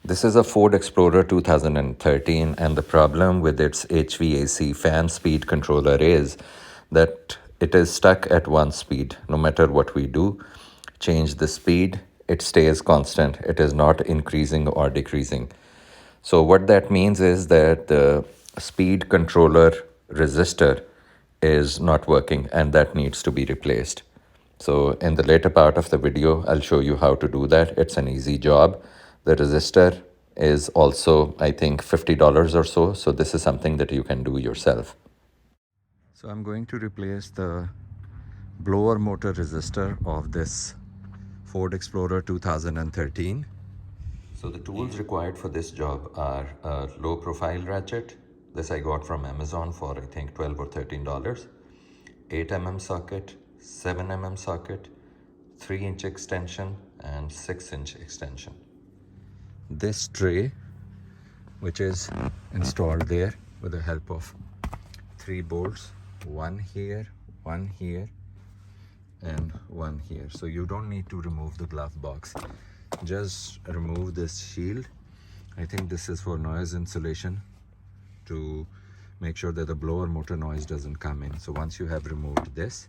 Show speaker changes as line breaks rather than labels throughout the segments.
This is a Ford Explorer 2013, and the problem with its HVAC fan speed controller is that it is stuck at one speed. No matter what we do, change the speed, it stays constant. It is not increasing or decreasing. So what that means is that the speed controller resistor is not working, and that needs to be replaced. So in the later part of the video, I'll show you how to do that. It's an easy job. The resistor is also, I think, $50 or so. So this is something that you can do yourself. So I'm going to replace the blower motor resistor of this Ford Explorer 2013. So the tools required for this job are a low profile ratchet. This I got from Amazon for I think $12 or $13. 8 mm socket, 7 mm socket, 3-inch extension and 6-inch extension. This tray, which is installed there with the help of 3 bolts, one here, and one here. So you don't need to remove the glove box. Just remove this shield. I think this is for noise insulation to make sure that the blower motor noise doesn't come in. So once you have removed this,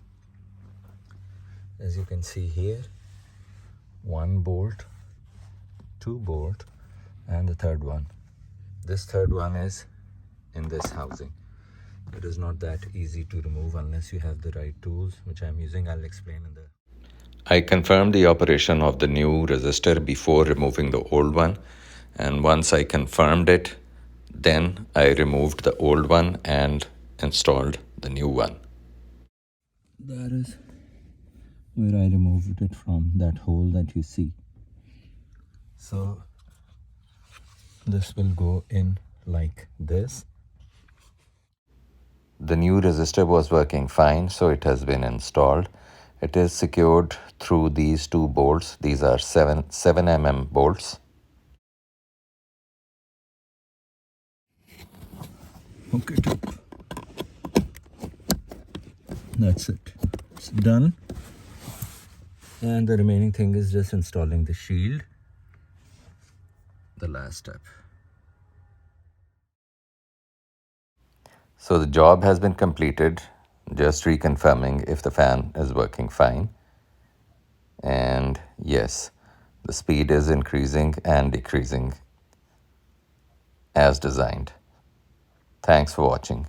as you can see here, 1 bolt, 2 bolt, and the third one. This third one is in this housing. It is not that easy to remove unless you have the right tools, which I'm using. I'll explain in the... I confirmed the operation of the new resistor before removing the old one, and once I confirmed it, then I removed the old one and installed the new one. That is where I removed it from, that hole that you see. So this will go in like this. The new resistor was working fine, so it has been installed. It is secured through these 2 bolts. These are 7 mm bolts. Hook it up. That's it. It's done. And the remaining thing is just installing the shield. The last step. So the job has been completed. Just reconfirming if the fan is working fine. And yes, the speed is increasing and decreasing as designed. Thanks for watching.